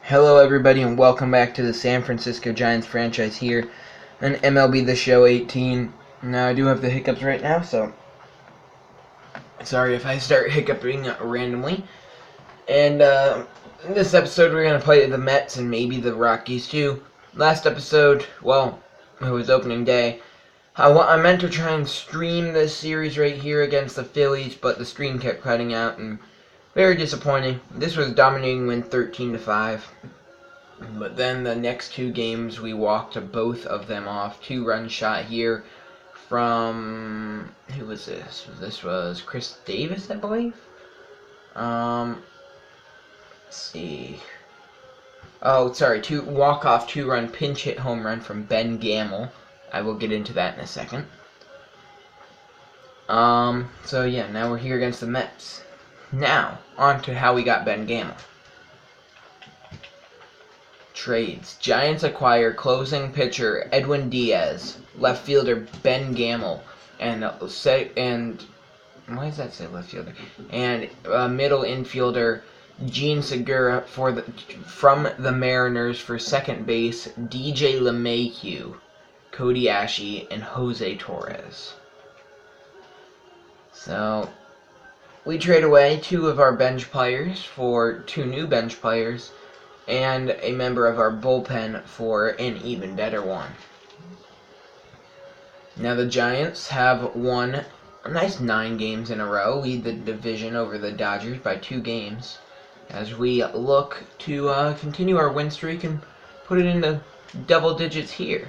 Hello, everybody, and welcome back to the San Francisco Giants franchise here on MLB The Show 18. Now, I do have the hiccups right now, so sorry if I start hiccuping randomly. And in this episode, we're going to play the Mets and maybe the Rockies, too. Last episode, well, it was opening day. I meant to try and stream this series right here against the Phillies, but the stream kept cutting out, and very disappointing. This was dominating win 13-5. But then the next two games, we walked both of them off. 2-run shot here from, who was this? This was Chris Davis, I believe. Let's see. Oh, sorry, walk-off 2-run pinch hit home run from Ben Gamel. I will get into that in a second. So yeah, now we're here against the Mets. Now, on to how we got Ben Gamel. Trades. Giants acquire closing pitcher Edwin Diaz, left fielder Ben Gamel, and why does that say left fielder? And middle infielder Gene Segura from the Mariners for second base DJ LeMahieu, Cody Ashe, and Jose Torres. So we trade away two of our bench players for two new bench players and a member of our bullpen for an even better one. Now the Giants have won a nice 9 games in a row, lead the division over the Dodgers by 2 games, as we look to continue our win streak and put it into double digits here.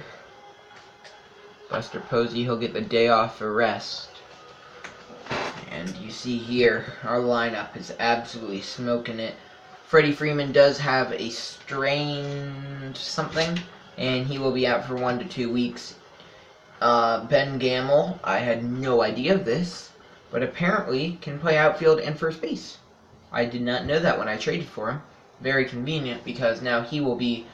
Buster Posey, he'll get the day off for rest. And you see here, our lineup is absolutely smoking it. Freddie Freeman does have a strained something, and he will be out for 1 to 2 weeks. Ben Gamel, I had no idea of this, but apparently can play outfield and first base. I did not know that when I traded for him. Very convenient, because now he will be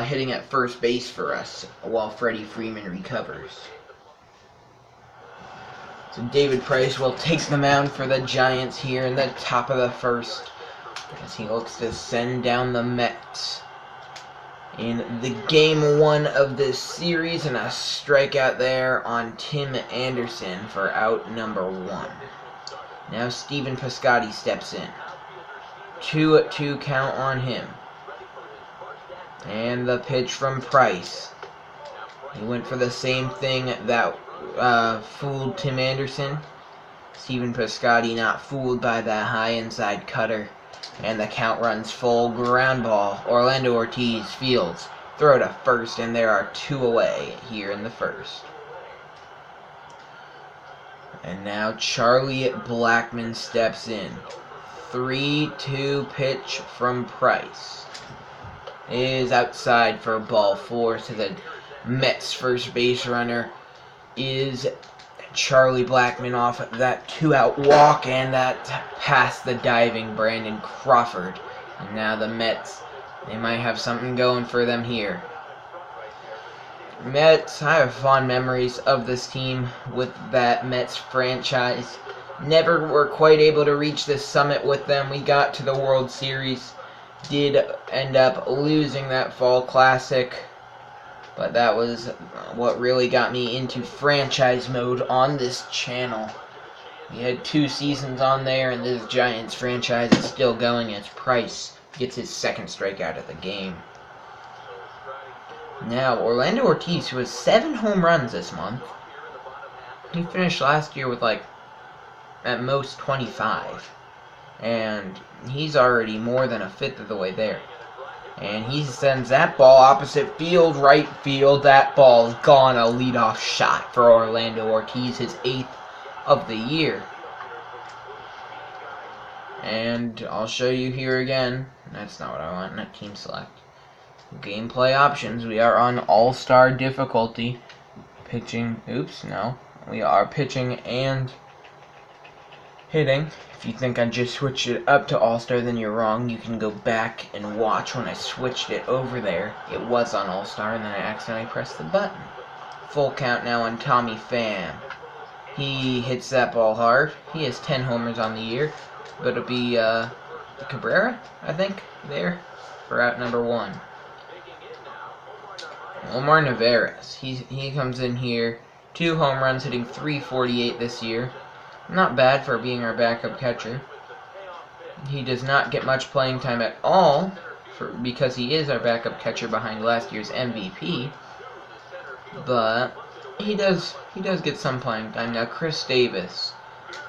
hitting at first base for us while Freddie Freeman recovers. So David Price will take the mound for the Giants here in the top of the first, as he looks to send down the Mets in the game 1 of this series, and a strikeout there on Tim Anderson for out number 1. Now Stephen Piscotty steps in. 2-2 count on him. And the pitch from Price. He went for the same thing that fooled Tim Anderson. Stephen Piscotty not fooled by that high inside cutter. And the count runs full. Ground ball. Orlando Ortiz fields. Throw to first, and there are 2 away here in the first. And now Charlie Blackmon steps in. 3-2 pitch from Price is outside for ball 4 to the Mets first base runner is Charlie Blackmon off that 2-out walk, and that past the diving Brandon Crawford. And now the Mets, they might have something going for them here. Mets, I have fond memories of this team with that Mets franchise. Never were quite able to reach this summit with them. We got to the World Series, did end up losing that Fall Classic, but that was what really got me into franchise mode on this channel. We had 2 seasons on there, and this Giants franchise is still going as Price gets his second strikeout of the game. Now, Orlando Ortiz, who has 7 home runs this month. He finished last year with at most 25. And he's already more than a fifth of the way there. And he sends that ball opposite field, right field. That ball is gone. A leadoff shot for Orlando Ortiz, his 8th of the year. And I'll show you here again. That's not what I want. Not team select. Gameplay options. We are on All-Star difficulty. Pitching. Oops, no. We are pitching and hitting. If you think I just switched it up to All-Star, then you're wrong. You can go back and watch when I switched it over there. It was on All-Star, and then I accidentally pressed the button. Full count now on Tommy Pham. He hits that ball hard. He has 10 homers on the year, but it'll be Cabrera, I think, there for out number 1. Omar Narvaez, he comes in here, 2 home runs, hitting .348 this year. Not bad for being our backup catcher. He does not get much playing time at all because he is our backup catcher behind last year's MVP. But he does get some playing time. Now Chris Davis,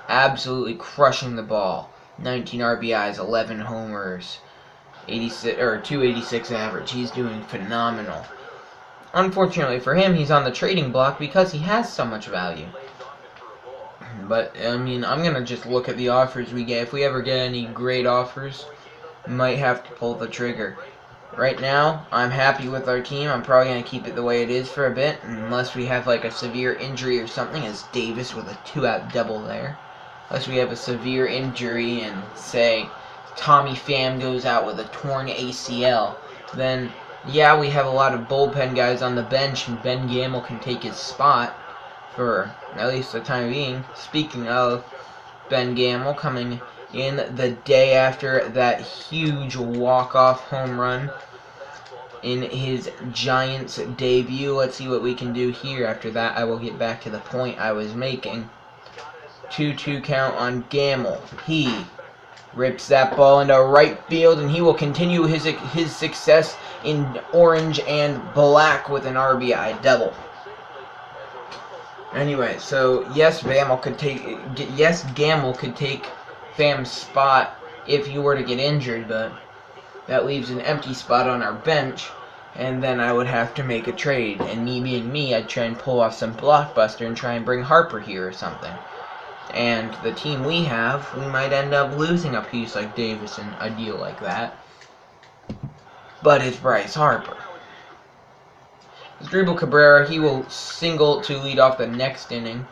absolutely crushing the ball. 19 RBIs, 11 homers, 286 average. He's doing phenomenal. Unfortunately for him, he's on the trading block because he has so much value. But, I mean, I'm going to just look at the offers we get. If we ever get any great offers, we might have to pull the trigger. Right now, I'm happy with our team. I'm probably going to keep it the way it is for a bit, unless we have, like, a severe injury or something, as Davis with a 2-out double there. Unless we have a severe injury and, say, Tommy Pham goes out with a torn ACL, then, yeah, we have a lot of bullpen guys on the bench, and Ben Gamel can take his spot for at least the time being. Speaking of Ben Gamel coming in the day after that huge walk-off home run in his Giants debut. Let's see what we can do here. After that, I will get back to the point I was making. 2-2 count on Gamel. He rips that ball into right field, and he will continue his success in orange and black with an RBI double. Anyway, so yes, Gamel could take Pham's spot if he were to get injured, but that leaves an empty spot on our bench, and then I would have to make a trade. And me being me, I'd try and pull off some blockbuster and try and bring Harper here or something. And the team we have, we might end up losing a piece like Davis in a deal like that. But it's Bryce Harper. Dribble Cabrera, he will single to lead off the next inning.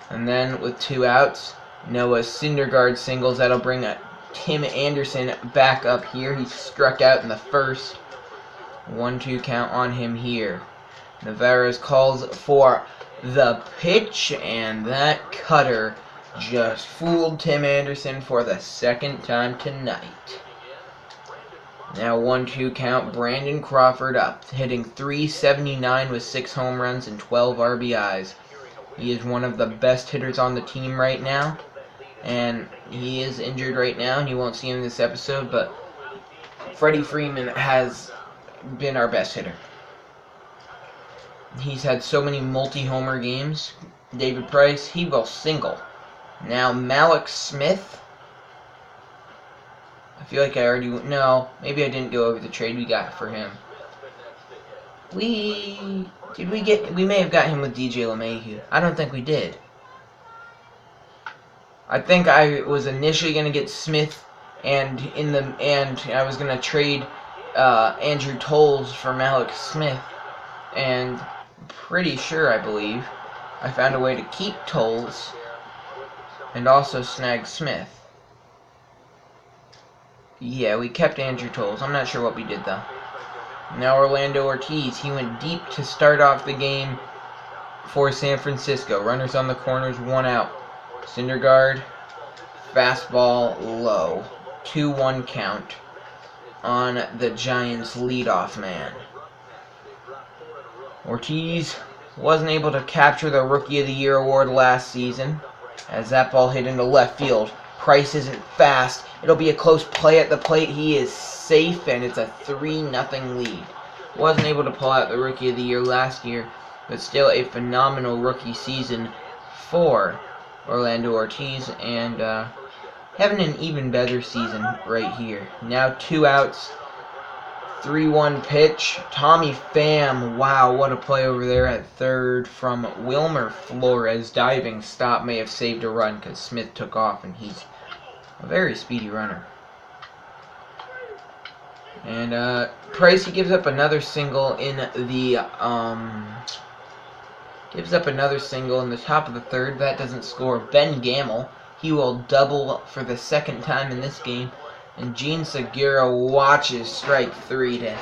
And then with 2 outs, Noah Syndergaard singles. That'll bring Tim Anderson back up here. He struck out in the first. 1-2 count on him here. Navarez calls for the pitch, and that cutter just fooled Tim Anderson for the second time tonight. Now 1-2 count, Brandon Crawford up, hitting .379 with 6 home runs and 12 RBIs. He is one of the best hitters on the team right now, and he is injured right now, and you won't see him in this episode, but Freddie Freeman has been our best hitter. He's had so many multi-homer games. David Price, he will single. Now Malik Smith, I feel like I already... No, maybe I didn't go over the trade we got for him. We may have got him with DJ LeMahieu. I don't think we did. I think I was initially going to get Smith, and I was going to trade Andrew Tolles for Malik Smith, and pretty sure, I believe, I found a way to keep Tolles and also snag Smith. Yeah, we kept Andrew Tolles. I'm not sure what we did, though. Now Orlando Ortiz. He went deep to start off the game for San Francisco. Runners on the corners, 1 out. Syndergaard, fastball low. 2-1 count on the Giants' leadoff man. Ortiz wasn't able to capture the Rookie of the Year award last season, as that ball hit into left field. Price isn't fast. It'll be a close play at the plate. He is safe, and it's a 3-0 lead. Wasn't able to pull out the Rookie of the Year last year, but still a phenomenal rookie season for Orlando Ortiz, and having an even better season right here. Now 2 outs, 3-1 pitch. Tommy Pham, wow, what a play over there at third from Wilmer Flores. Diving stop may have saved a run because Smith took off, and he's a very speedy runner. And Price, he gives up another single in the top of the third. That doesn't score. Ben Gamel, he will double for the second time in this game. And Gene Segura watches strike 3 to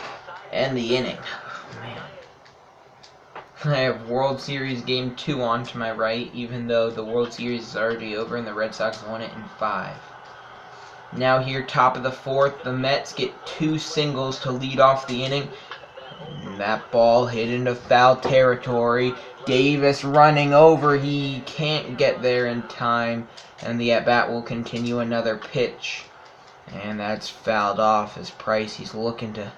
end the inning. Oh, man. I have World Series Game 2 on to my right, even though the World Series is already over and the Red Sox won it in 5. Now here, top of the fourth, the Mets get 2 singles to lead off the inning. And that ball hit into foul territory. Davis running over. He can't get there in time. And the at-bat will continue another pitch. And that's fouled off as Price. He's looking to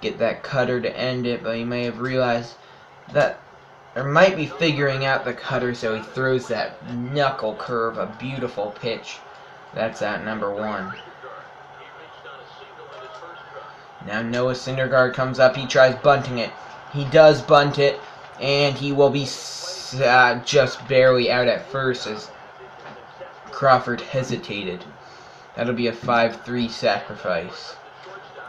get that cutter to end it, but he may have realized that there might be figuring out the cutter, so he throws that knuckle curve, a beautiful pitch. That's at number 1. Now Noah Syndergaard comes up. He tries bunting it. He does bunt it, and he will be just barely out at first as Crawford hesitated. That'll be a 5-3 sacrifice.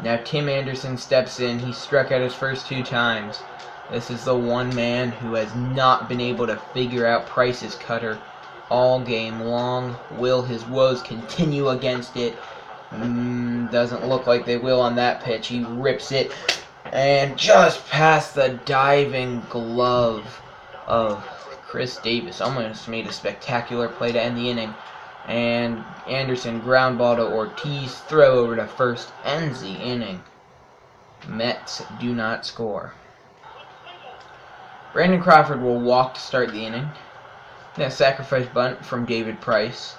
Now Tim Anderson steps in. He struck out his first 2 times. This is the one man who has not been able to figure out Price's cutter all game long. Will his woes continue against it? Doesn't look like they will on that pitch. He rips it and just past the diving glove of Chris Davis. Almost made a spectacular play to end the inning. And Anderson ground ball to Ortiz, throw over to first, ends the inning. Mets do not score. Brandon Crawford will walk to start the inning. Then a sacrifice bunt from David Price.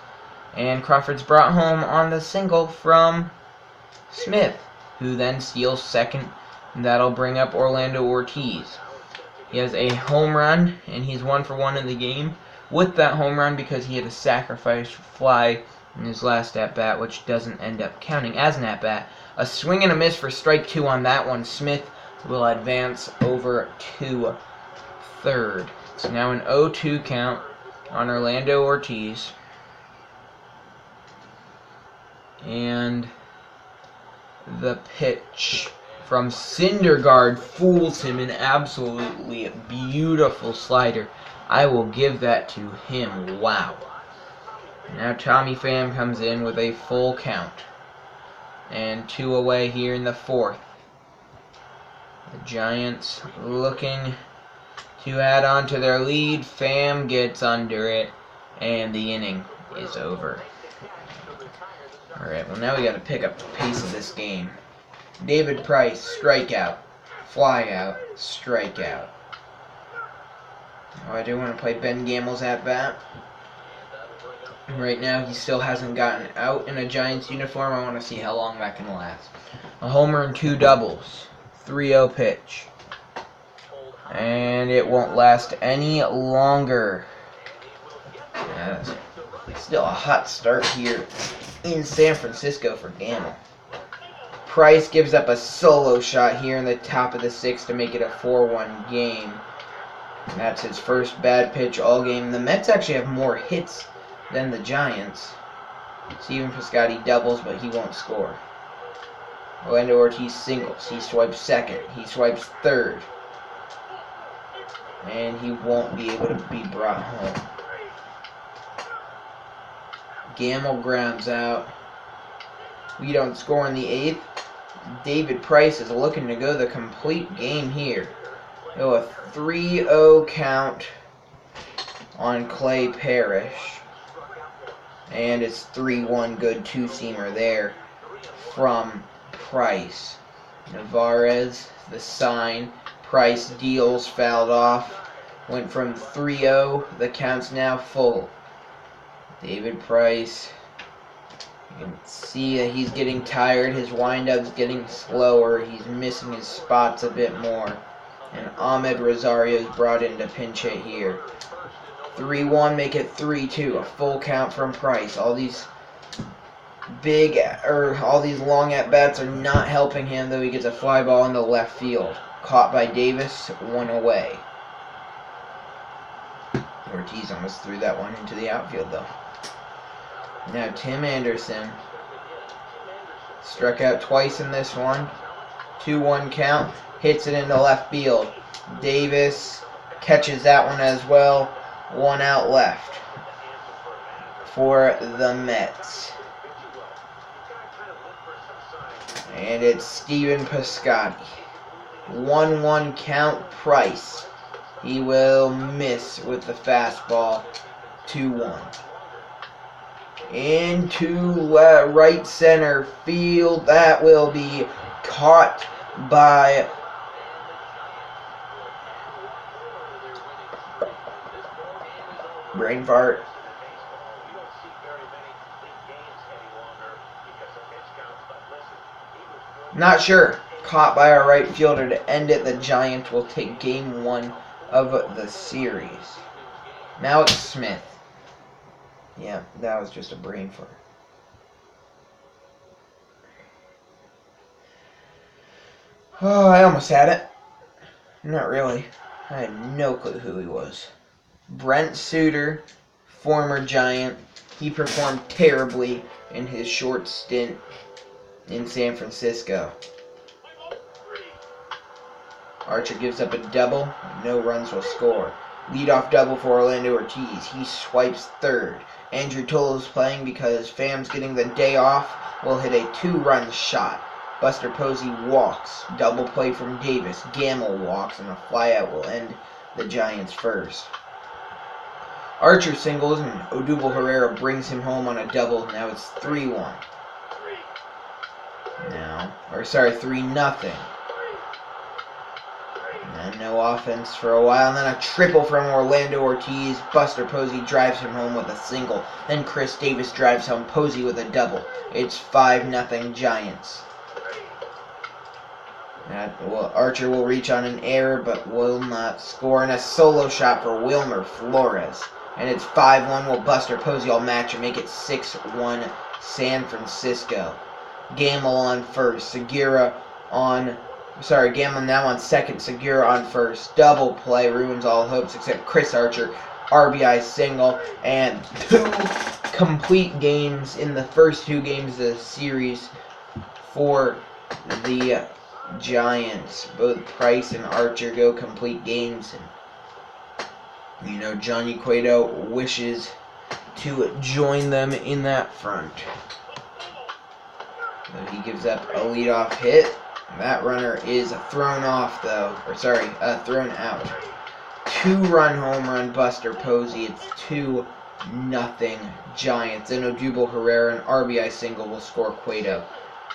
And Crawford's brought home on the single from Smith, who then steals second. And that'll bring up Orlando Ortiz. He has a home run, and he's 1 for 1 in the game with that home run because he had a sacrifice fly in his last at-bat, which doesn't end up counting as an at-bat. A swing and a miss for strike 2 on that one. Smith will advance over to third. It's now an 0-2 count on Orlando Ortiz. And the pitch from Syndergaard fools him, an absolutely beautiful slider. I will give that to him. Wow. Now Tommy Pham comes in with a full count. And 2 away here in the 4th. The Giants looking to add on to their lead. Pham gets under it, and the inning is over. Alright, well now we got to pick up the pace of this game. David Price, strikeout, fly out, strikeout. Oh, I do want to play Ben Gamel's at bat. Right now he still hasn't gotten out in a Giants uniform. I want to see how long that can last. A homer and 2 doubles. 3-0 pitch. And it won't last any longer. Yeah, still a hot start here in San Francisco for Gamel. Price gives up a solo shot here in the top of the 6th to make it a 4-1 game. And that's his first bad pitch all game. The Mets actually have more hits than the Giants. Steven Piscotty doubles, but he won't score. Orlando Ortiz singles. He swipes second. He swipes third. And he won't be able to be brought home. Gamel grounds out. We don't score in the 8th. David Price is looking to go the complete game here. Oh, a 3-0 count on Clay Parrish. And it's 3-1 good 2-seamer there from Price. Navarez, the sign. Price deals, fouled off. Went from 3-0. The count's now full. David Price. You can see that he's getting tired. His wind-up's getting slower. He's missing his spots a bit more. And Ahmed Rosario's brought in to pinch hit here. 3-1, make it 3-2. A full count from Price. All these long at-bats are not helping him, though he gets a fly ball into left field. Caught by Davis, 1 away. Ortiz almost threw that one into the outfield, though. Now Tim Anderson struck out twice in this one. 2-1 count. Hits it into left field. Davis catches that one as well. 1 out left for the Mets. And it's Steven Piscotty. 1-1 count. Price. He will miss with the fastball. 2-1. into right center field. That will be caught by brain fart. Not sure. Caught by our right fielder to end it. The Giants will take game 1 of the series. Alex Smith. Yeah, that was just a brain fart. Oh, I almost had it. Not really. I had no clue who he was. Brent Suter, former Giant. He performed terribly in his short stint in San Francisco. Archer gives up a double. No runs will score. Leadoff double for Orlando Ortiz. He swipes third. Andrew Toll is playing because Pham's getting the day off. Will hit a 2-run shot. Buster Posey walks. Double play from Davis. Gamble walks, and a flyout will end the Giants' first. Archer singles, and Odubel Herrera brings him home on a double. Now it's 3-1. 3-0. And no offense for a while. And then a triple from Orlando Ortiz. Buster Posey drives him home with a single. Then Chris Davis drives home Posey with a double. It's 5-0 Giants. Archer will reach on an error, but will not score. And a solo shot for Wilmer Flores. And it's 5-1. Will Buster Posey all match and make it 6-1 San Francisco. Gamble on first. Gamble now on second. Segura on first. Double play ruins all hopes except Chris Archer. RBI single. And 2 complete games in the first 2 games of the series for the Giants. Both Price and Archer go complete games. And, Johnny Cueto wishes to join them in that front. So he gives up a leadoff hit. That runner is thrown off, though. Thrown out. 2-run home run, Buster Posey. It's 2-0 Giants. Then Odubel Herrera, an RBI single, will score Cueto.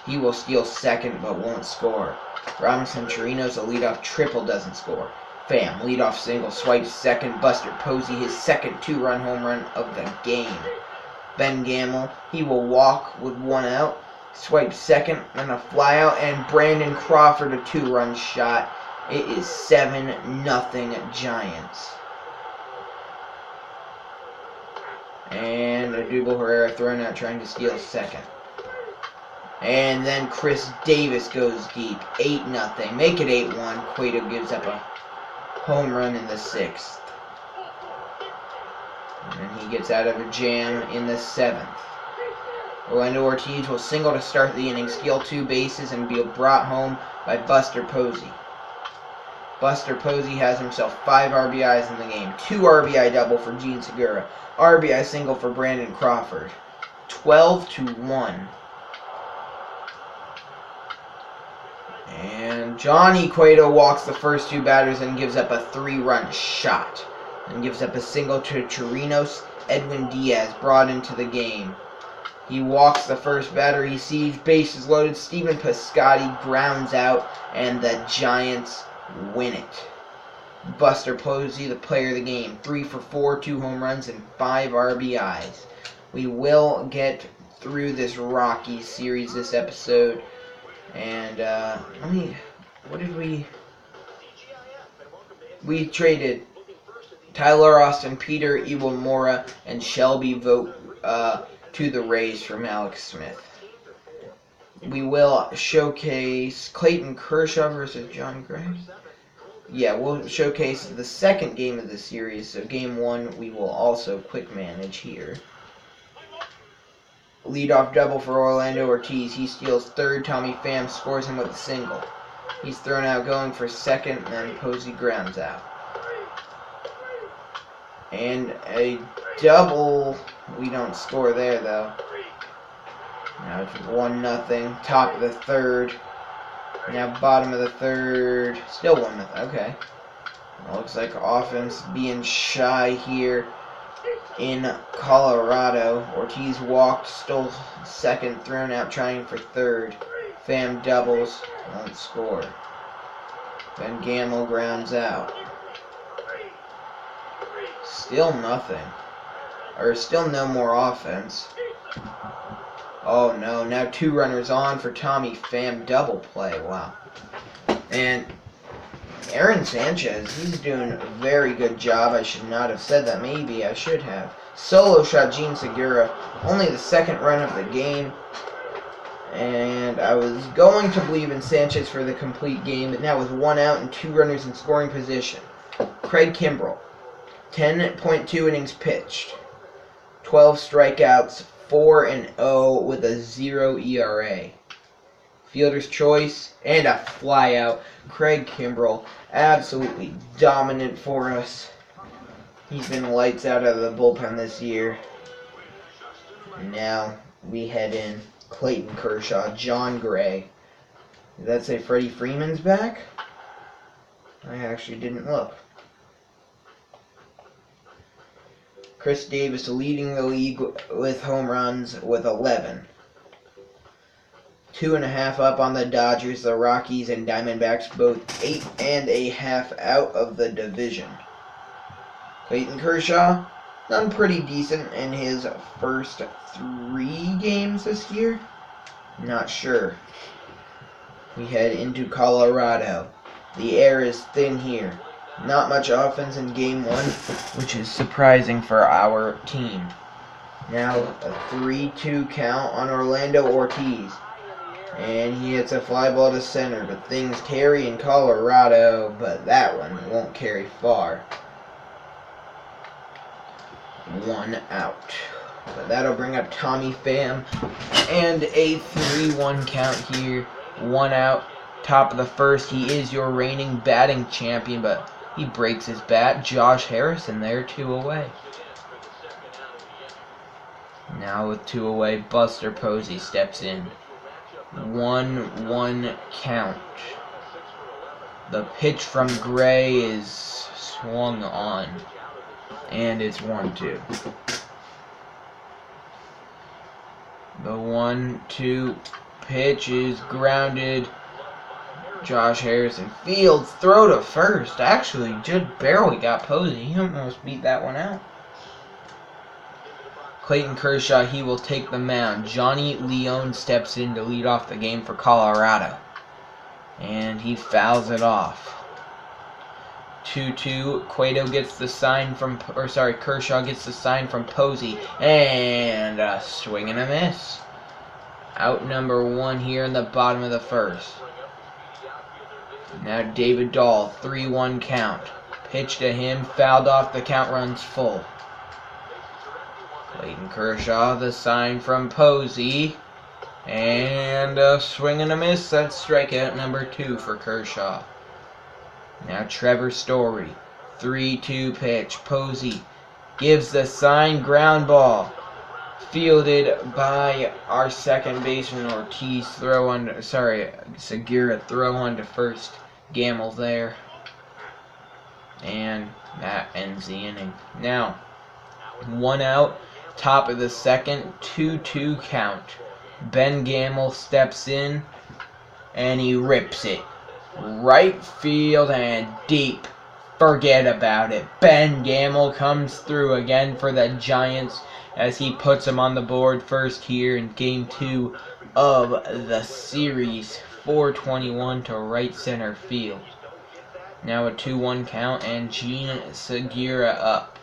He will steal second, but won't score. Robinson Chirinos, a leadoff triple, doesn't score. Pham, leadoff single, swipes second. Buster Posey, his second 2-run home run of the game. Ben Gamble, he will walk with 1 out. Swipe second, and a flyout, and Brandon Crawford a 2-run shot. It is 7-0 Giants. And Odubel Herrera thrown out trying to steal second. And then Chris Davis goes deep. 8-0. Make it 8-1. Cueto gives up a home run in the 6th. And then he gets out of a jam in the 7th. Orlando Ortiz will single to start the inning, steal 2 bases, and be brought home by Buster Posey. Buster Posey has himself 5 RBIs in the game. 2 RBI double for Gene Segura. RBI single for Brandon Crawford. 12-1. And Johnny Cueto walks the first 2 batters and gives up a 3-run shot. And gives up a single to Chirinos. Edwin Diaz brought into the game. He walks the first batter. He sees bases loaded. Stephen Piscotty grounds out, and the Giants win it. Buster Posey, the player of the game. 3 for 4, 2 home runs, and 5 RBIs. We will get through this Rockies series this episode. And, what did we... We traded Tyler Austin, Peter Iwamura, and Shelby Vogt, to the Rays from Alex Smith. We will showcase Clayton Kershaw versus John Gray. Yeah, we'll showcase the second game of the series. So game 1 we will also quick manage here. Leadoff double for Orlando Ortiz. He steals third. Tommy Pham scores him with a single. He's thrown out going for second, and then Posey grounds out. And a double. We don't score there, though. Now it's 1-0. Top of the 3rd. Now bottom of the 3rd. Still 1-0. Okay. Well, looks like offense being shy here in Colorado. Ortiz walked, stole second, thrown out, trying for third. Pham doubles, won't score. Then Gamble grounds out. Still nothing. Or still no more offense. Oh no, now 2 runners on for Tommy Pham, double play. Wow. And Aaron Sanchez, he's doing a very good job. I should not have said that. Maybe I should have. Solo shot Jean Segura. Only the 2nd run of the game. And I was going to believe in Sanchez for the complete game, but now with 1 out and 2 runners in scoring position. Craig Kimbrell, 10.2 innings pitched, 12 strikeouts, 4-0 with a 0 ERA. Fielder's choice and a flyout. Craig Kimbrell, absolutely dominant for us. He's been lights out of the bullpen this year. Now we head in. Clayton Kershaw, John Gray. Did that say Freddie Freeman's back? I actually didn't look. Chris Davis leading the league with home runs with 11. 2.5 up on the Dodgers, the Rockies, and Diamondbacks, both 8.5 out of the division. Clayton Kershaw, done pretty decent in his first 3 games this year. Not sure. We head into Colorado. The air is thin here. Not much offense in game 1, which is surprising for our team. Now a 3-2 count on Orlando Ortiz. And he hits a fly ball to center, but things carry in Colorado, but that one won't carry far. 1 out. But that'll bring up Tommy Pham. And a 3-1 count here. 1 out. Top of the first. He is your reigning batting champion, but he breaks his bat. Josh Harrison there, 2 away. Now with 2 away, Buster Posey steps in. 1-1 count. The pitch from Gray is swung on. And it's 1-2. The 1-2 pitch is grounded. Josh Harrison fields, throw to first. Actually, just barely got Posey. He almost beat that one out. Clayton Kershaw, he will take the mound. Johnny Leone steps in to lead off the game for Colorado. And he fouls it off. 2-2. Cueto gets the sign from, Kershaw gets the sign from Posey. And a swing and a miss. Out number 1 here in the bottom of the first. Now David Dahl, 3-1 count. Pitch to him, fouled off, the count runs full. Clayton Kershaw, the sign from Posey. And a swing and a miss. That's strikeout number 2 for Kershaw. Now Trevor Story, 3-2 pitch. Posey gives the sign, ground ball. Fielded by our second baseman Ortiz. Segura throw on to first. Gamble there. And that ends the inning. Now, 1 out, top of the second, 2-2 count. Ben Gamble steps in, and he rips it. Right field and deep. Forget about it. Ben Gamble comes through again for the Giants as he puts them on the board first here in Game 2 of the series. 421 to right center field. Now a 2-1 count and Jean Segura up.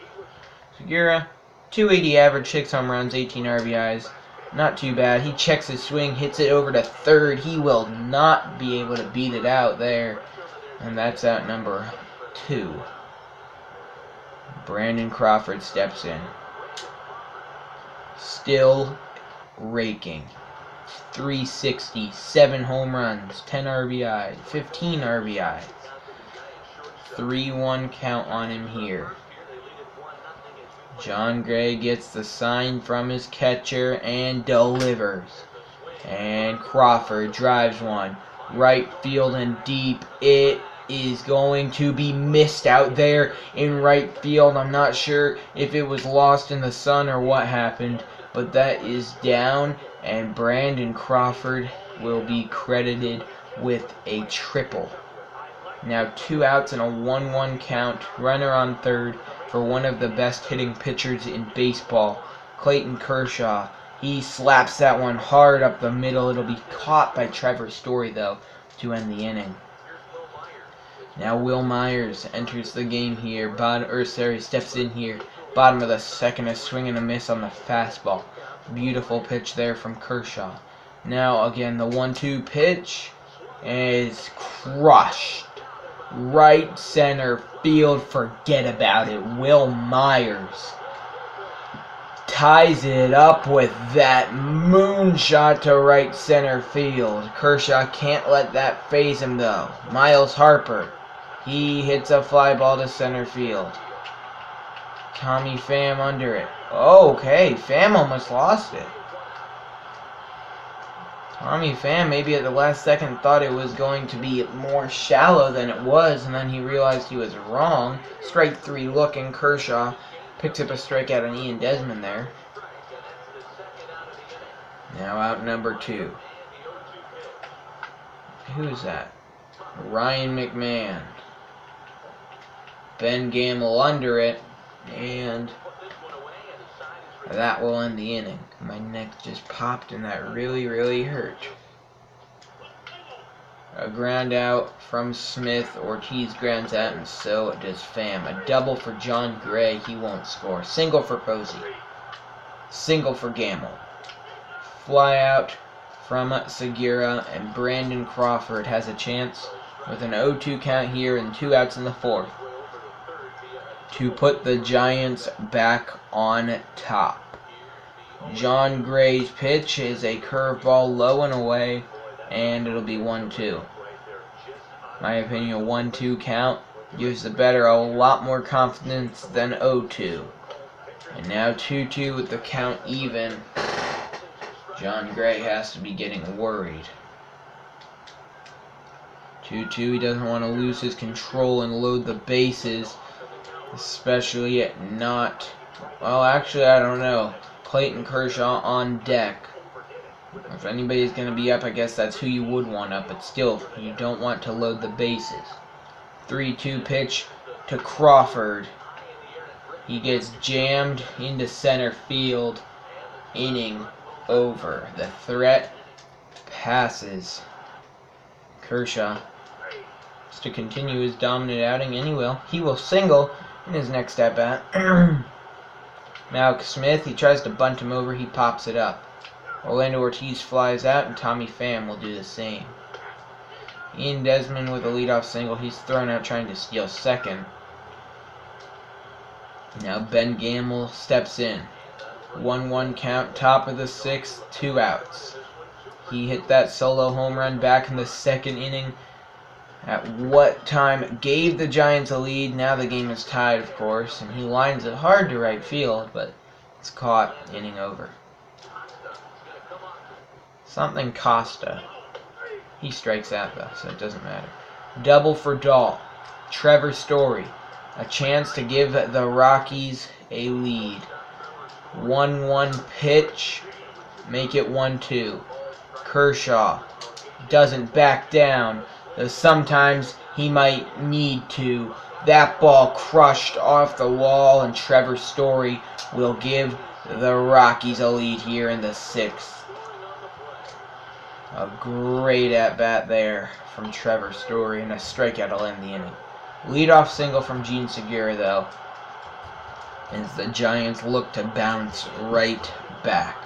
Segura, 280 average, 6 home runs, 18 RBIs. Not too bad. He checks his swing, hits it over to third. He will not be able to beat it out there. And that's out number 2. Brandon Crawford steps in. Still raking. 360, 7 home runs, 10 RBIs, 15 RBIs. 3-1 count on him here. John Gray gets the sign from his catcher and delivers. And Crawford drives one. Right field and deep. It is going to be missed out there in right field. I'm not sure if it was lost in the sun or what happened, but that is down, and Brandon Crawford will be credited with a triple. Now 2 outs and a 1-1 count. Runner on third for one of the best hitting pitchers in baseball, Clayton Kershaw. He slaps that one hard up the middle. It'll be caught by Trevor Story, though, to end the inning. Now Will Myers enters the game here. Steps in here. Bottom of the second, a swing and a miss on the fastball. Beautiful pitch there from Kershaw. Now again, the 1-2 pitch is crushed. Right center field, forget about it. Will Myers ties it up with that moonshot to right center field. Kershaw can't let that faze him, though. Miles Harper, he hits a fly ball to center field. Tommy Pham under it. Okay, Pham almost lost it. Tommy Pham maybe at the last second thought it was going to be more shallow than it was, and then he realized he was wrong. Strike 3 looking. Kershaw picks up a strikeout on Ian Desmond there. Now out number 2. Who's that? Ryan McMahon. Ben Gamble under it, and that will end the inning. My neck just popped, and that really, really hurt. A ground out from Smith. Ortiz grounds out, and so does Pham. A double for John Gray. He won't score. Single for Posey. Single for Gamble. Fly out from Segura, and Brandon Crawford has a chance with an 0-2 count here and 2 outs in the 4th to put the Giants back on top. John Gray's pitch is a curveball low and away, and it'll be 1-2. My opinion, a 1-2 count gives the batter a lot more confidence than 0-2. And now 2-2 with the count even. John Gray has to be getting worried. 2-2, he doesn't want to lose his control and load the bases, especially at not, well, actually, I don't know. Clayton Kershaw on deck. If anybody's going to be up, I guess that's who you would want up, but still, you don't want to load the bases. 3-2 pitch to Crawford. He gets jammed into center field. Inning over. The threat passes. Kershaw is to continue his dominant outing, and he will single in his next at bat. Malk Smith, he tries to bunt him over, he pops it up. Orlando Ortiz flies out, and Tommy Pham will do the same. Ian Desmond with a leadoff single. He's thrown out trying to steal second. Now Ben Gamble steps in. 1-1 count, top of the 6th, 2 outs. He hit that solo home run back in the 2nd inning. At what time gave the Giants a lead. Now the game is tied, of course, and he lines it hard to right field, but it's caught. Inning over. Something Costa. He strikes out, though, so it doesn't matter. Double for Dahl. Trevor Story. A chance to give the Rockies a lead. 1-1 pitch. Make it 1-2. Kershaw doesn't back down, though sometimes he might need to. That ball crushed off the wall, and Trevor Story will give the Rockies a lead here in the 6th. A great at-bat there from Trevor Story, and a strikeout will end the inning. Leadoff single from Gene Segura, though, as the Giants look to bounce right back.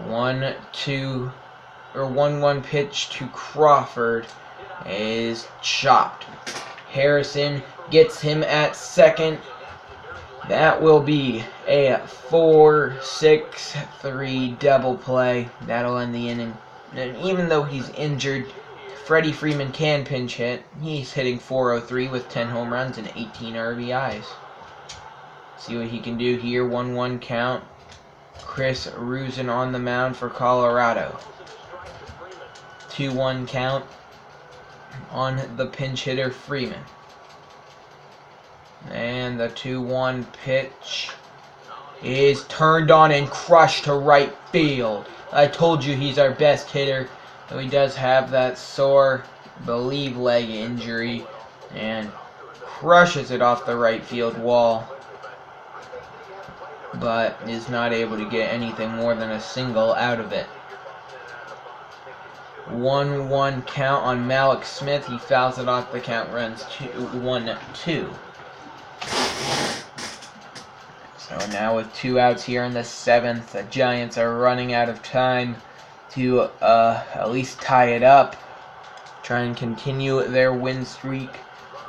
1-1 pitch to Crawford is chopped. Harrison gets him at second. That will be a 4-6-3 double play. That'll end the inning. And even though he's injured, Freddie Freeman can pinch hit. He's hitting .403 with 10 home runs and 18 RBIs. See what he can do here. 1-1 count. Chris Rusin on the mound for Colorado. 2-1 count. on the pinch hitter Freeman. And the 2-1 pitch is turned on and crushed to right field. I told you he's our best hitter, though he does have that sore, believe, leg injury, and crushes it off the right field wall, but is not able to get anything more than a single out of it. 1-1 count on Malik Smith. He fouls it off. The count runs 1-2. So now with 2 outs here in the 7th, the Giants are running out of time to at least tie it up, try and continue their win streak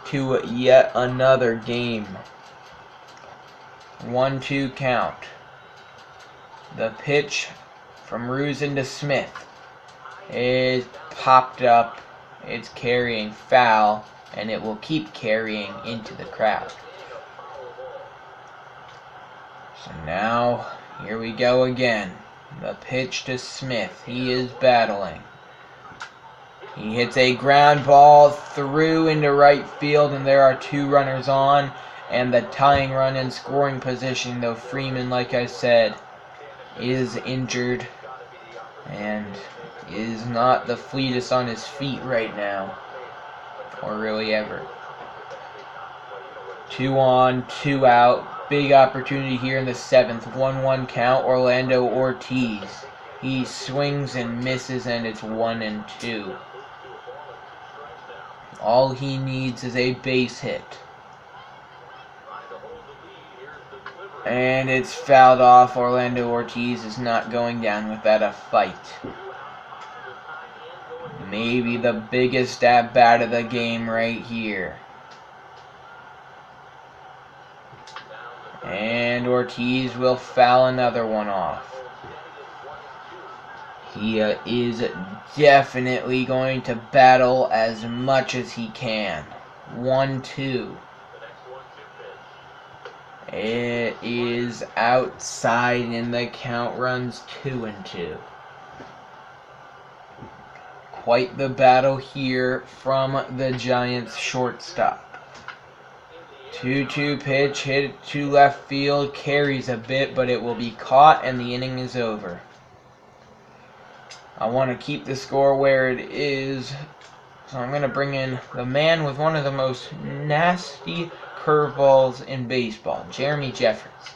to yet another game. 1-2 count. The pitch from Rusin to Smith is popped up. It's carrying foul, and it will keep carrying into the crowd. So now, here we go again. The pitch to Smith. He is battling. He hits a ground ball through into right field, and there are 2 runners on, and the tying run in scoring position, though Freeman, like I said, is injured and is not the fleetest on his feet right now, or really ever. 2 on, 2 out. Big opportunity here in the 7th. 1-1 count. Orlando Ortiz. He swings and misses, and it's 1-2. All he needs is a base hit. And it's fouled off. Orlando Ortiz is not going down without a fight. Maybe the biggest at-bat of the game right here. And Ortiz will foul another one off. He is definitely going to battle as much as he can. 1-2. It is outside, and the count runs 2-2. Quite the battle here from the Giants shortstop. 2-2 pitch, hit to left field, carries a bit, but it will be caught, and the inning is over. I want to keep the score where it is, so I'm going to bring in the man with one of the most nasty curveballs in baseball, Jeremy Jeffress.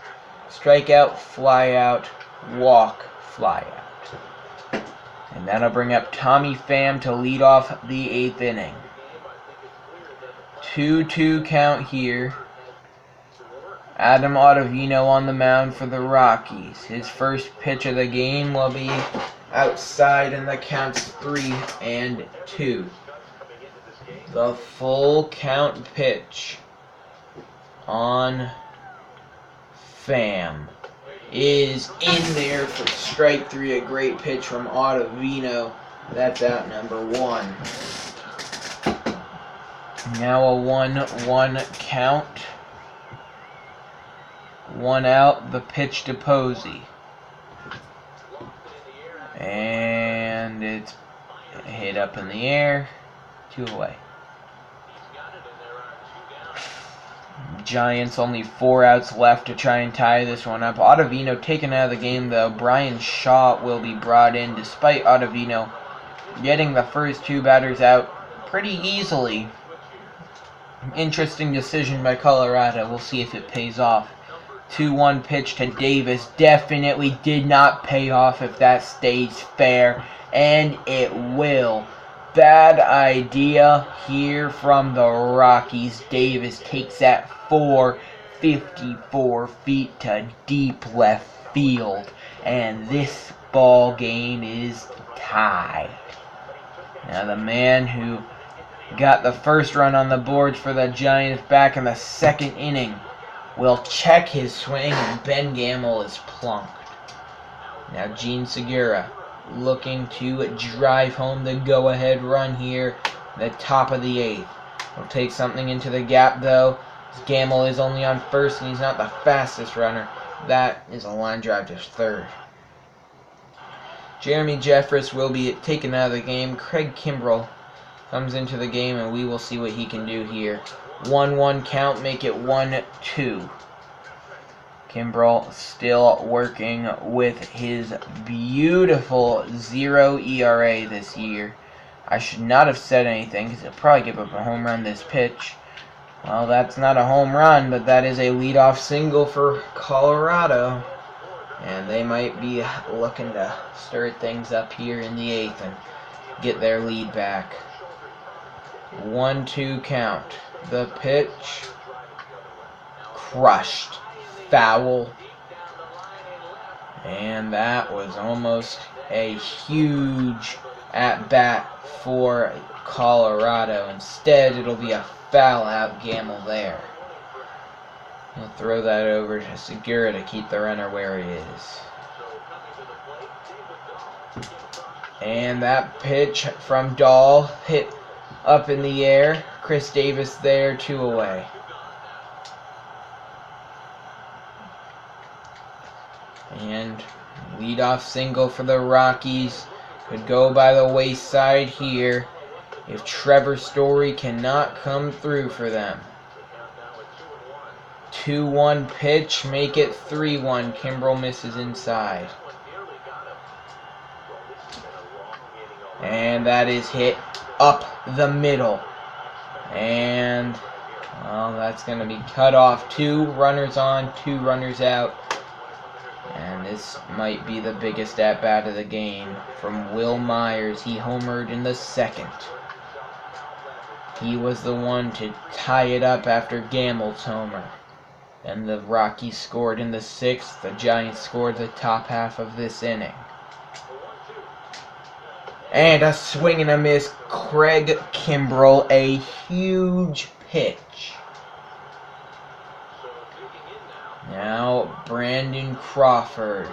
Strikeout, fly out, walk, fly out. And that'll bring up Tommy Pham to lead off the 8th inning. 2-2 count here. Adam Ottavino on the mound for the Rockies. His first pitch of the game will be outside, and the count's 3-2. The full count pitch on Pham is in there for strike 3. A great pitch from Ottavino. That's out number 1. Now a 1-1 count. 1 out, the pitch to Posey. And it's hit up in the air. 2 away. Giants only 4 outs left to try and tie this one up. Ottavino taken out of the game, though. Brian Shaw will be brought in, despite Ottavino getting the first 2 batters out pretty easily. Interesting decision by Colorado. We'll see if it pays off. 2-1 pitch to Davis. Definitely did not pay off if that stays fair, and it will. Bad idea here from the Rockies. Davis takes that 454 feet to deep left field, and this ball game is tied. Now the man who got the first run on the boards for the Giants back in the 2nd inning will check his swing, and Ben Gamble is plunked. Now Gene Segura looking to drive home the go-ahead run here, the top of the 8th. He'll take something into the gap, though. Gamble is only on first, and he's not the fastest runner. That is a line drive to 3rd. Jeremy Jeffress will be taken out of the game. Craig Kimbrell comes into the game, and we will see what he can do here. 1-1 count, make it 1-2. Kimbrel still working with his beautiful 0 ERA this year. I should not have said anything because he'll probably give up a home run this pitch. Well, that's not a home run, but that is a leadoff single for Colorado. And they might be looking to stir things up here in the 8th and get their lead back. 1-2 count. The pitch. Crushed. Foul. And that was almost a huge at-bat for Colorado. Instead, it'll be a foul-out Gamble there. He'll throw that over to Segura to keep the runner where he is. And that pitch from Dahl hit up in the air. Chris Davis there, 2 away. And leadoff single for the Rockies. Could go by the wayside here if Trevor Story cannot come through for them. 2-1 pitch, make it 3-1. Kimbrel misses inside. And that is hit up the middle. And, well, that's going to be cut off. 2 runners on, 2 runners out. And this might be the biggest at-bat of the game from Will Myers. He homered in the 2nd. He was the one to tie it up after Gamble's homer. And the Rockies scored in the 6th. The Giants scored the top half of this inning. And a swing and a miss. Craig Kimbrel, a huge pitch. Now Brandon Crawford.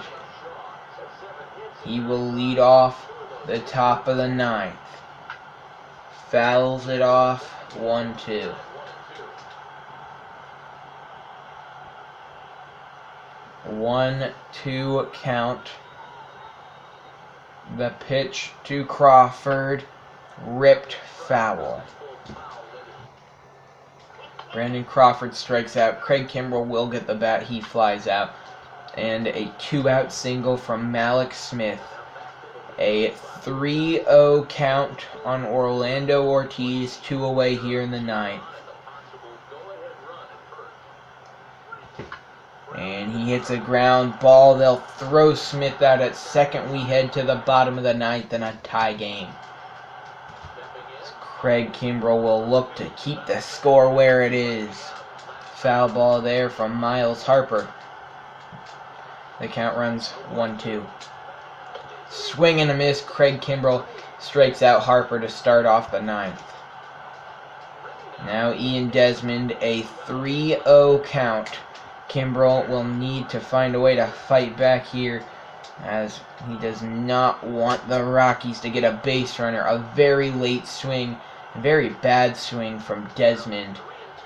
He will lead off the top of the 9th. Fouls it off, 1-2. One, 2 count. The pitch to Crawford, ripped foul. Brandon Crawford strikes out. Craig Kimbrel will get the bat. He flies out. And a 2-out single from Malik Smith. A 3-0 count on Orlando Ortiz. 2 away here in the 9th. And he hits a ground ball. They'll throw Smith out at second. We head to the bottom of the 9th in a tie game. Craig Kimbrel will look to keep the score where it is. Foul ball there from Miles Harper. The count runs 1-2. Swing and a miss. Craig Kimbrel strikes out Harper to start off the 9th. Now Ian Desmond, a 3-0 count. Kimbrel will need to find a way to fight back here, as he does not want the Rockies to get a base runner. A very late swing, a very bad swing from Desmond.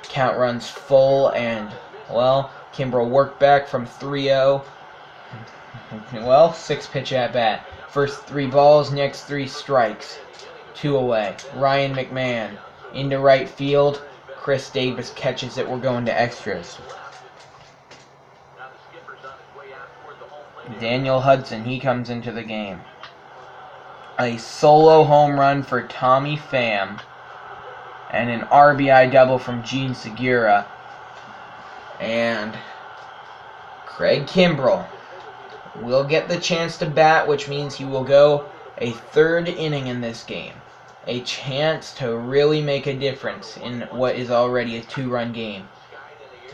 Count runs full, and, well, Kimbrel worked back from 3-0. Well, 6-pitch at bat. First 3 balls, next 3 strikes. 2 away. Ryan McMahon into right field. Chris Davis catches it. We're going to extras. Daniel Hudson, he comes into the game. A solo home run for Tommy Pham. And an RBI double from Gene Segura. And Craig Kimbrel will get the chance to bat, which means he will go a 3rd inning in this game. A chance to really make a difference in what is already a 2-run game.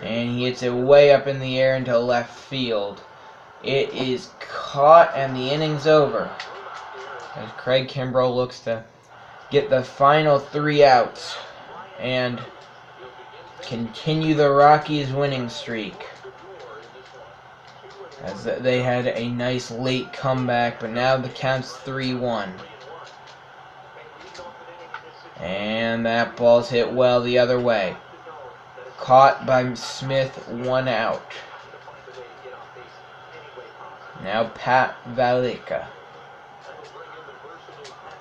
And he hits it way up in the air into left field. It is caught, and the inning's over, as Craig Kimbrel looks to get the final 3 outs and continue the Rockies' winning streak, as they had a nice late comeback, but now the count's 3-1. And that ball's hit well the other way. Caught by Smith, 1 out. Now Pat Valika.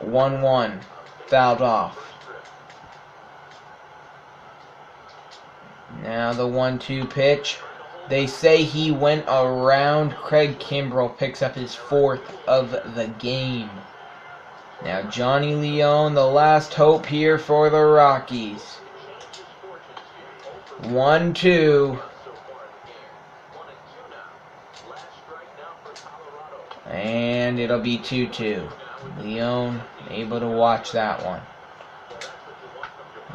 1-1. Fouled off. Now the 1-2 pitch. They say he went around. Craig Kimbrell picks up his 4th of the game. Now Johnny Leone, the last hope here for the Rockies. 1-2. And it'll be 2-2. Leone able to watch that one.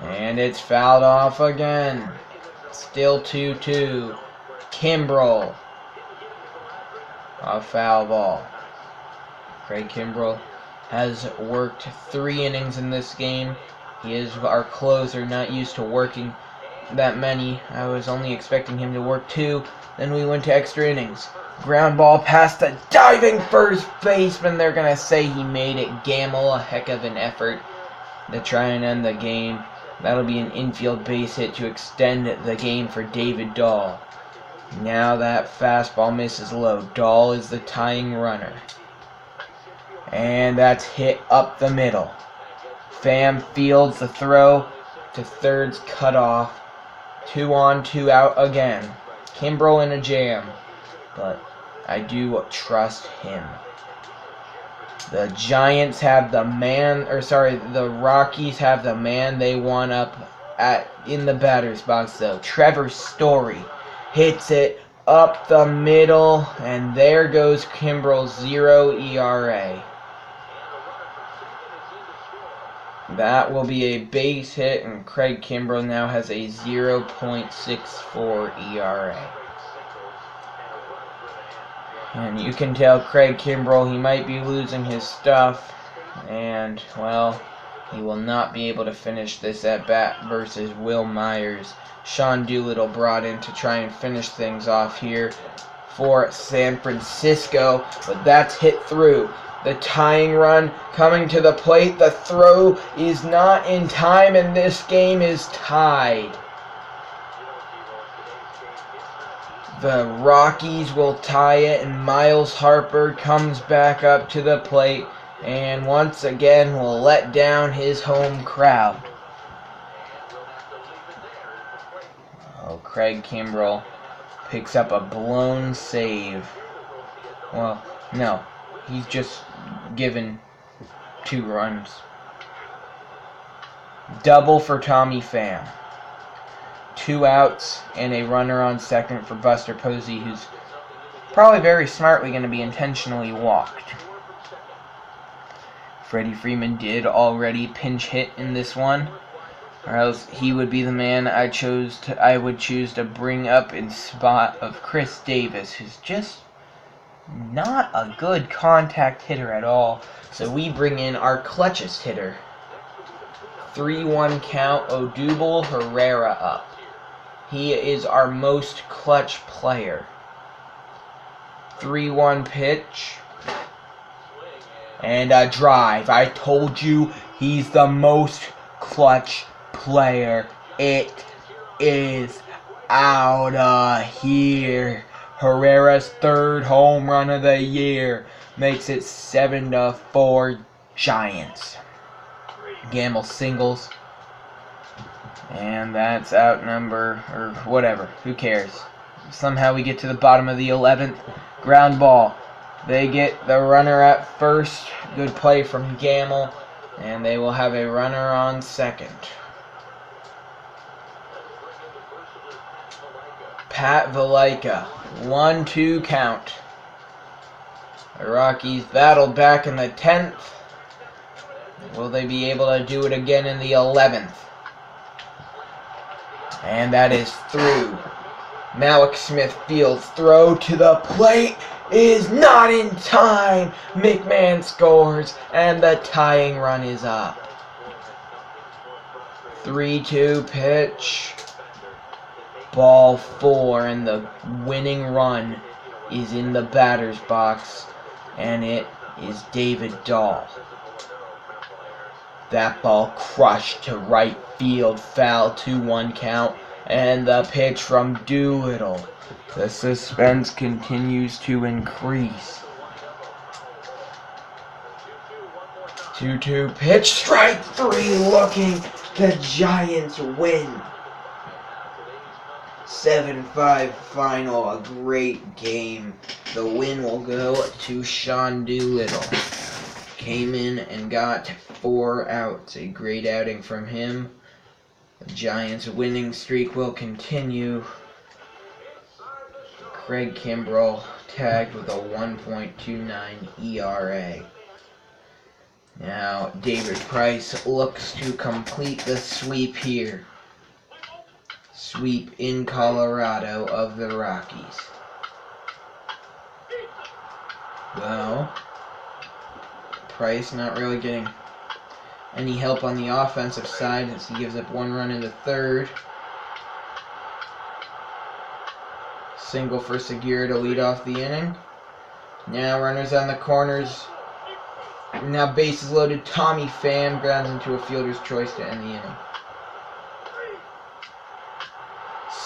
And it's fouled off again. Still 2-2. Kimbrell. A foul ball. Craig Kimbrell has worked 3 innings in this game. He is our closer, not used to working that many. I was only expecting him to work 2. Then we went to extra innings. Ground ball past the diving first baseman. They're going to say he made it. Gamble, a heck of an effort to try and end the game. That'll be an infield base hit to extend the game for David Dahl. Now that fastball misses low. Dahl is the tying runner. And that's hit up the middle. Pham fields the throw to third's cut off. 2 on, 2 out again. Kimbrell in a jam. But I do trust him. The Giants have the the Rockies have the man they want up in the batter's box though. Trevor Story hits it up the middle, and there goes Kimbrell's 0 ERA. That will be a base hit, and Craig Kimbrell now has a 0.64 ERA. And you can tell Craig Kimbrell, he might be losing his stuff, and, well, he will not be able to finish this at-bat versus Will Myers. Sean Doolittle brought in to try and finish things off here for San Francisco, but that's hit through. The tying run coming to the plate. The throw is not in time, and this game is tied. The Rockies will tie it, and Miles Harper comes back up to the plate and once again will let down his home crowd. Oh, Craig Kimbrell picks up a blown save. Well, no, he's just given 2 runs. Double for Tommy Pham. 2 outs and a runner on second for Buster Posey, who's probably very smartly going to be intentionally walked. Freddie Freeman did already pinch hit in this one, or else he would be the man I would choose to bring up in spot of Chris Davis, who's just not a good contact hitter at all. So we bring in our clutchest hitter. 3-1 count, Odubel Herrera up. He is our most clutch player. 3-1 pitch. And a drive. I told you he's the most clutch player. It is out of here. Herrera's 3rd home run of the year makes it 7-4 Giants. Gamble singles. And that's out number, or whatever. Who cares? Somehow we get to the bottom of the 11th. Ground ball. They get the runner at first. Good play from Gamble. And they will have a runner on second. Pat Valaika. 1-2 count. The Rockies battled back in the 10th. Will they be able to do it again in the 11th? And that is through. Malik Smith fields throw to the plate is not in time. McMahon scores, and the tying run is up. 3-2 pitch. Ball 4, and the winning run is in the batter's box, and it is David Dahl. That ball crushed to right field, foul, 2-1 count, and the pitch from Doolittle. The suspense continues to increase. 2-2 pitch, strike 3 looking. The Giants win. 7-5 final. A great game. The win will go to Sean Doolittle. Came in and got 4 outs. A great outing from him. The Giants' winning streak will continue. Craig Kimbrell tagged with a 1.29 ERA. Now, David Price looks to complete the sweep here. Sweep in Colorado of the Rockies. Well, Price not really getting any help on the offensive side as he gives up 1 run in the 3rd. Single for Segura to lead off the inning. Now runners on the corners. Now bases loaded. Tommy Pham grounds into a fielder's choice to end the inning.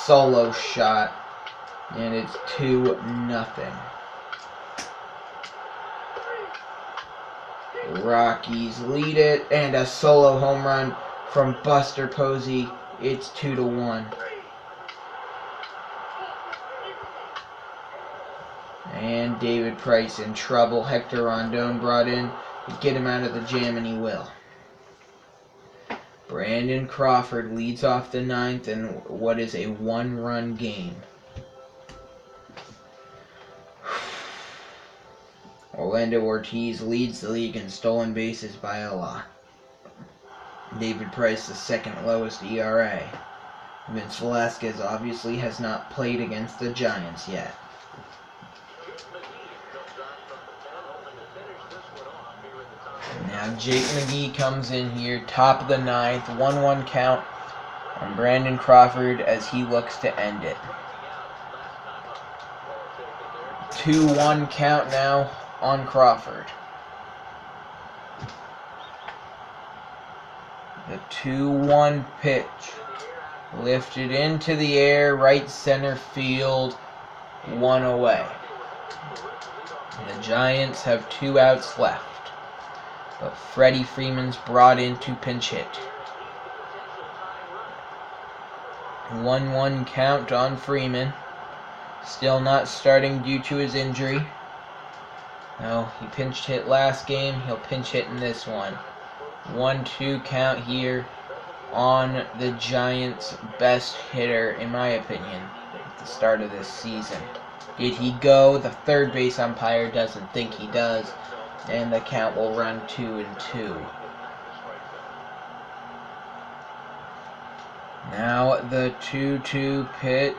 Solo shot, and it's 2-0. Rockies lead it, and a solo home run from Buster Posey. It's 2-1. And David Price in trouble. Hector Rondon brought in to get him out of the jam, and he will. Brandon Crawford leads off the 9th in what is a 1-run game. Orlando Ortiz leads the league in stolen bases by a lot. David Price, the 2nd lowest ERA. Vince Velasquez obviously has not played against the Giants yet. Now Jake McGee comes in here, top of the 9th, 1-1 count on Brandon Crawford as he looks to end it. 2-1 count now on Crawford. The 2-1 pitch lifted into the air, right center field, 1 away. The Giants have 2 outs left, but Freddie Freeman's brought in to pinch hit. 1-1 count on Freeman. Still not starting due to his injury. No, he pinched hit last game. He'll pinch hit in this one. 1-2 count here on the Giants' best hitter, in my opinion, at the start of this season. Did he go? The third base umpire doesn't think he does, and the count will run 2-2. Now the 2-2 pitch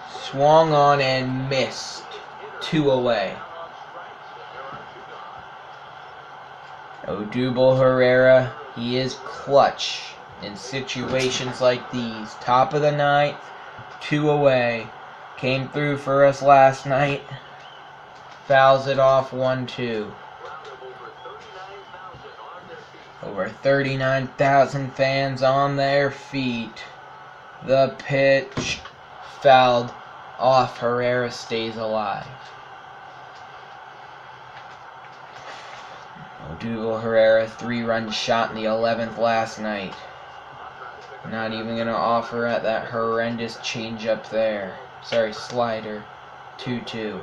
swung on and missed. 2 away. Odubel Herrera, he is clutch in situations like these. Top of the 9th, 2 away. Came through for us last night. Fouls it off 1-2. Over 39,000 fans on their feet. The pitch fouled off. Herrera stays alive. Odubel Herrera, 3-run shot in the 11th last night. Not even going to offer at that horrendous changeup there. Sorry, slider. 2-2.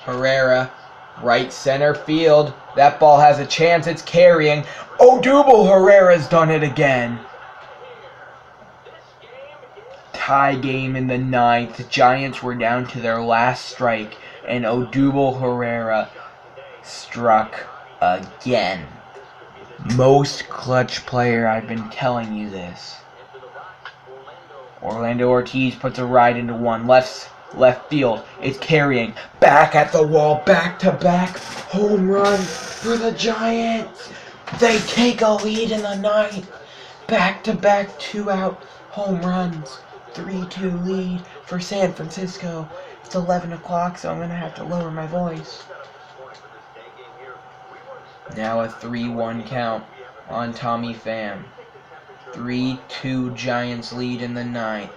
Herrera, right center field. That ball has a chance. It's carrying. Odubel Herrera's done it again. Tie game in the 9th. Giants were down to their last strike, and Odubel Herrera struck again. Most clutch player, I've been telling you this. Orlando Ortiz puts a ride into one. Left field. It's carrying. Back at the wall. Back-to-back home run for the Giants. They take a lead in the 9th. Back-to-back 2-out home runs. 3-2 lead for San Francisco. It's 11 o'clock, so I'm going to have to lower my voice. Now a 3-1 count on Tommy Pham. 3-2 Giants lead in the 9th.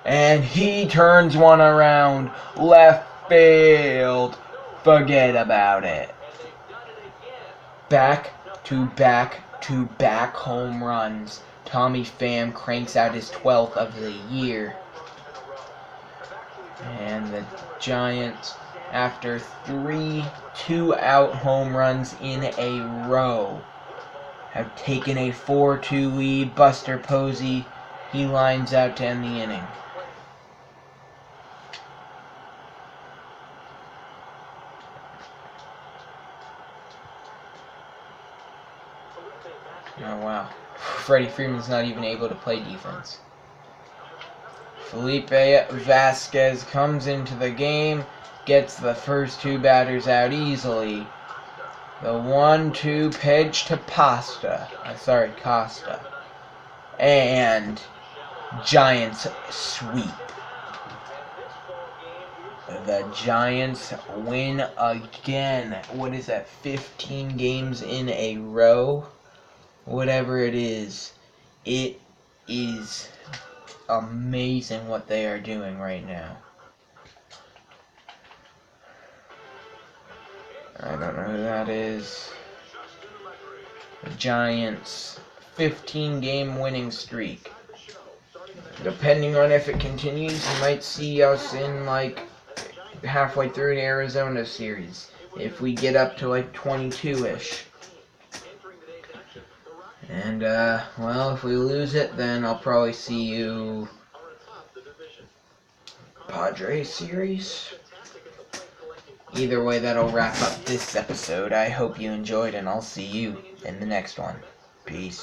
And he turns one around. Left field. Forget about it. Back-to-back back-to-back home runs. Tommy Pham cranks out his 12th of the year. And the Giants, after 3 two-out home runs in a row, have taken a 4-2 lead. Buster Posey, he lines out to end the inning. Oh, wow. Freddie Freeman's not even able to play defense. Felipe Vasquez comes into the game, gets the first 2 batters out easily. The 1-2 pitch to Costa. And Giants sweep. The Giants win again. What is that, 15 games in a row? Whatever it is amazing what they are doing right now. I don't know who that is. The Giants' 15-game winning streak. Depending on if it continues, you might see us in like halfway through the Arizona series. If we get up to like 22-ish. And, well, if we lose it, then I'll probably see you Padres series. Either way, that'll wrap up this episode. I hope you enjoyed, and I'll see you in the next one. Peace.